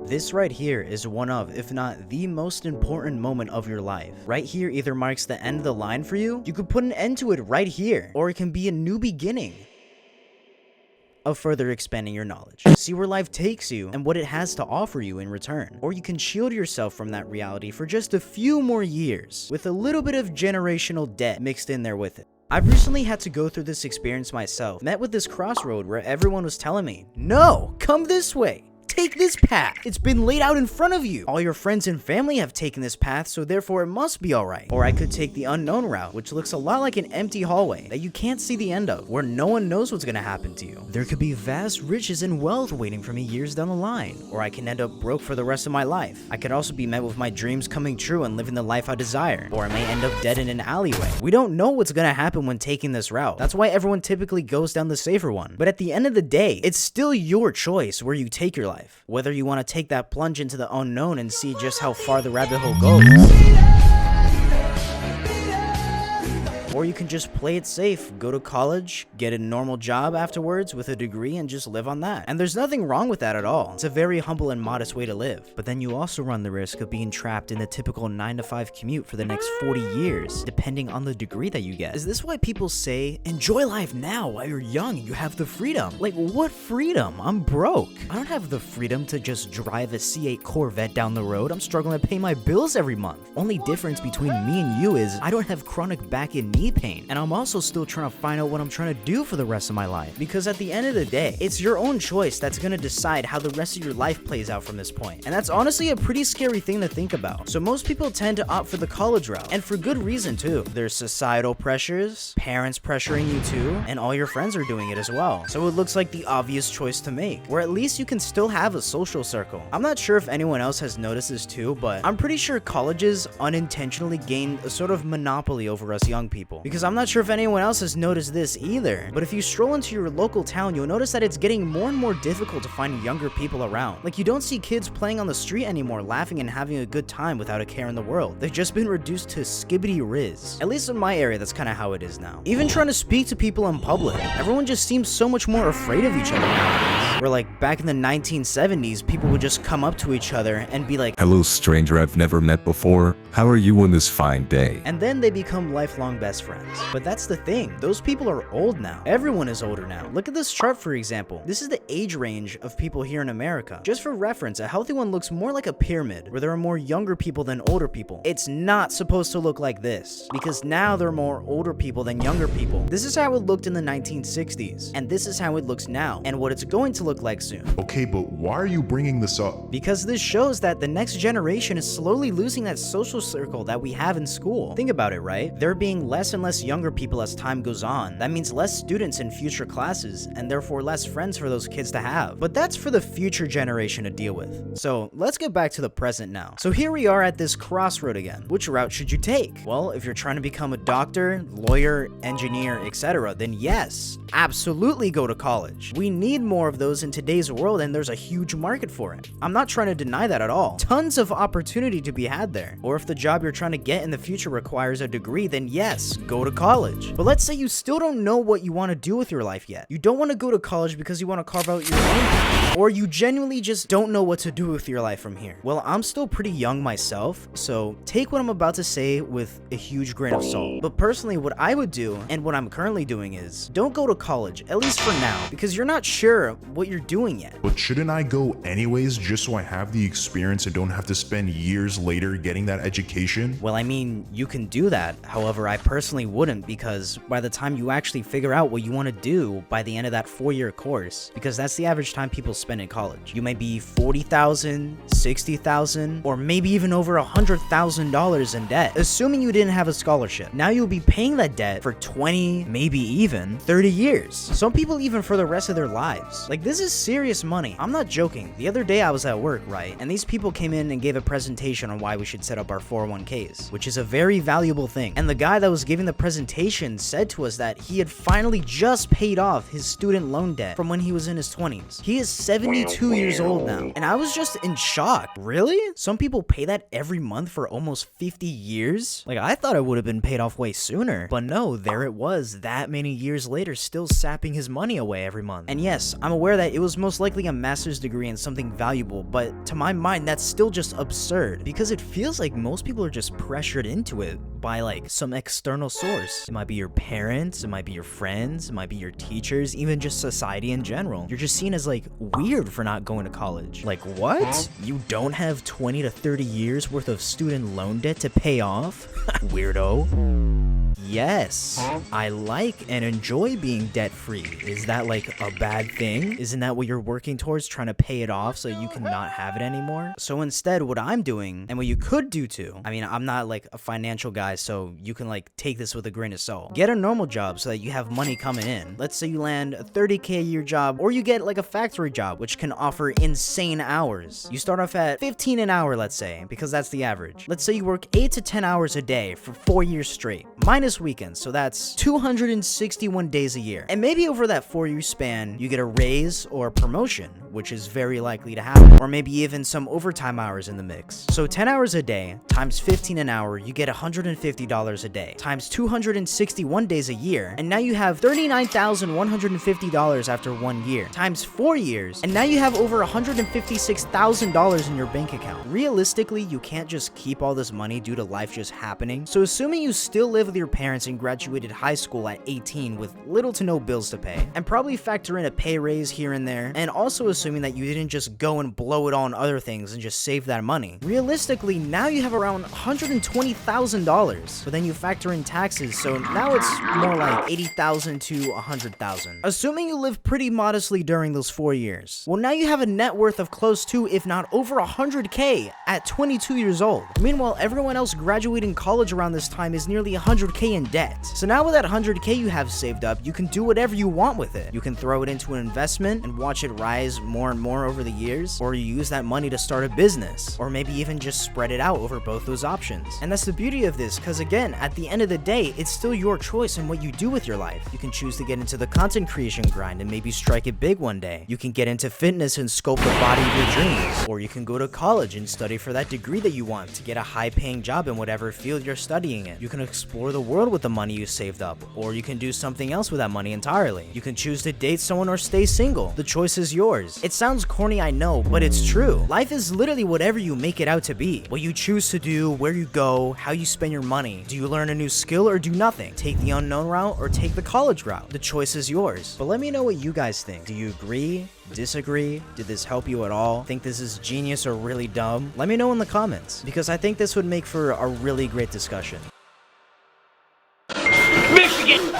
This right here is one of, if not the most important moment of your life. Right here either marks the end of the line for you could put an end to it right here, or it can be a new beginning of further expanding your knowledge. See where life takes you and what it has to offer you in return. Or you can shield yourself from that reality for just a few more years, with a little bit of generational debt mixed in there with it. I've recently had to go through this experience myself, met with this crossroad where everyone was telling me, no, come this way. Take this path. It's been laid out in front of you. All your friends and family have taken this path, so therefore it must be alright. Or I could take the unknown route, which looks a lot like an empty hallway that you can't see the end of, where no one knows what's gonna happen to you. There could be vast riches and wealth waiting for me years down the line, or I can end up broke for the rest of my life. I could also be met with my dreams coming true and living the life I desire, or I may end up dead in an alleyway. We don't know what's gonna happen when taking this route. That's why everyone typically goes down the safer one. But at the end of the day, it's still your choice where you take your life. Whether you want to take that plunge into the unknown and see just how far the rabbit hole goes, or you can just play it safe, go to college, get a normal job afterwards with a degree and just live on that. And there's nothing wrong with that at all. It's a very humble and modest way to live. But then you also run the risk of being trapped in the typical 9-to-5 commute for the next 40 years, depending on the degree that you get. Is this why people say, enjoy life now while you're young and you have the freedom? Like, what freedom? I'm broke. I don't have the freedom to just drive a C8 Corvette down the road. I'm struggling to pay my bills every month. Only difference between me and you is I don't have chronic back and knee pain, and I'm also still trying to find out what I'm trying to do for the rest of my life, because at the end of the day, it's your own choice that's gonna decide how the rest of your life plays out from this point. And that's honestly a pretty scary thing to think about. So most people tend to opt for the college route, and for good reason too. There's societal pressures, parents pressuring you too, and all your friends are doing it as well. So it looks like the obvious choice to make, where at least you can still have a social circle. I'm not sure if anyone else has noticed this too, but I'm pretty sure colleges unintentionally gain a sort of monopoly over us young people, because I'm not sure if anyone else has noticed this either, but if you stroll into your local town, you'll notice that it's getting more and more difficult to find younger people around. Like, you don't see kids playing on the street anymore, laughing and having a good time without a care in the world. They've just been reduced to skibbity riz. At least in my area, that's kind of how it is now. Even trying to speak to people in public, everyone just seems so much more afraid of each other nowadays. Where like back in the 1970s, people would just come up to each other and be like, "Hello stranger I've never met before, how are you on this fine day?" And then they become lifelong best friends. But that's the thing, those people are old now. Everyone is older now. Look at this chart, for example. This is the age range of people here in America. Just for reference, a healthy one looks more like a pyramid, where there are more younger people than older people. It's not supposed to look like this, because now there are more older people than younger people. This is how it looked in the 1960s, and this is how it looks now, and what it's going to look like soon. Okay, but why are you bringing this up? Because this shows that the next generation is slowly losing that social circle that we have in school. Think about it, right? There being less and less younger people as time goes on. That means less students in future classes, and therefore less friends for those kids to have. But that's for the future generation to deal with. So let's get back to the present now. So here we are at this crossroad again. Which route should you take? Well, if you're trying to become a doctor, lawyer, engineer, etc., then yes, absolutely go to college. We need more of those in today's world, and there's a huge market for it. I'm not trying to deny that at all. Tons of opportunity to be had there. Or if the job you're trying to get in the future requires a degree, then yes, go to college. But let's say you still don't know what you want to do with your life yet. You don't want to go to college because you want to carve out your own path, or you genuinely just don't know what to do with your life from here. Well, I'm still pretty young myself, so take what I'm about to say with a huge grain of salt. But personally, what I would do, and what I'm currently doing, is don't go to college, at least for now, because you're not sure what you're doing yet. But shouldn't I go anyways just so I have the experience and don't have to spend years later getting that education? Well, I mean, you can do that. However, I personally wouldn't, because by the time you actually figure out what you want to do by the end of that 4-year course, because that's the average time people spend in college, you may be $40,000, $60,000, or maybe even over $100,000 in debt, assuming you didn't have a scholarship. Now you'll be paying that debt for 20, maybe even 30 years. Some people even for the rest of their lives. Like, this is serious money. I'm not joking. The other day I was at work, right? And these people came in and gave a presentation on why we should set up our 401ks, which is a very valuable thing. And the guy that was giving the presentation said to us that he had finally just paid off his student loan debt from when he was in his 20s. He is 72 years old now. And I was just in shock. Really? Some people pay that every month for almost 50 years? Like, I thought it would have been paid off way sooner. But no, there it was, that many years later, still sapping his money away every month. And yes, I'm aware that that it was most likely a master's degree in something valuable, but to my mind, that's still just absurd because it feels like most people are just pressured into it by like some external source. It might be your parents, it might be your friends, it might be your teachers, even just society in general. You're just seen as like weird for not going to college. Like what? You don't have 20 to 30 years worth of student loan debt to pay off? Weirdo. Yes, I like and enjoy being debt-free. Is that like a bad thing? Isn't that what you're working towards, trying to pay it off so you can not have it anymore? So instead, what I'm doing, and what you could do too, I mean, I'm not like a financial guy, so you can like take this with a grain of salt. Get a normal job so that you have money coming in. Let's say you land a 30K a year job, or you get like a factory job, which can offer insane hours. You start off at 15 an hour, let's say, because that's the average. Let's say you work 8 to 10 hours a day for 4 years straight, minus weekends, so that's 261 days a year. And maybe over that 4-year span, you get a raise or a promotion, which is very likely to happen, or maybe even some overtime hours in the mix. So 10 hours a day times 15 an hour, you get $150 a day, times 261 days a year, and now you have $39,150 after 1 year, times 4 years, and now you have over $156,000 in your bank account. Realistically, you can't just keep all this money due to life just happening, so assuming you still live with your parents and graduated high school at 18 with little to no bills to pay, and probably factor in a pay raise here and there, and also assuming that you didn't just go and blow it all on other things and just save that money. Realistically, now you have around $120,000, but then you factor in taxes, so now it's more like $80,000 to $100,000. Assuming you live pretty modestly during those 4 years, well, now you have a net worth of close to, if not over $100K at 22 years old. Meanwhile, everyone else graduating college around this time is nearly $100K in debt. So now with that $100K you have saved up, you can do whatever you want with it. You can throw it into an investment and watch it rise more and more over the years, or you use that money to start a business, or maybe even just spread it out over both those options. And that's the beauty of this, because again, at the end of the day, it's still your choice in what you do with your life. You can choose to get into the content creation grind and maybe strike it big one day. You can get into fitness and sculpt the body of your dreams, or you can go to college and study for that degree that you want to get a high-paying job in whatever field you're studying in. You can explore the world with the money you saved up, or you can do something else with that money entirely. You can choose to date someone or stay single. The choice is yours. It sounds corny, I know, but it's true. Life is literally whatever you make it out to be. What you choose to do, where you go, how you spend your money. Do you learn a new skill or do nothing? Take the unknown route or take the college route? The choice is yours. But let me know what you guys think. Do you agree? Disagree? Did this help you at all? Think this is genius or really dumb? Let me know in the comments, because I think this would make for a really great discussion. Michigan!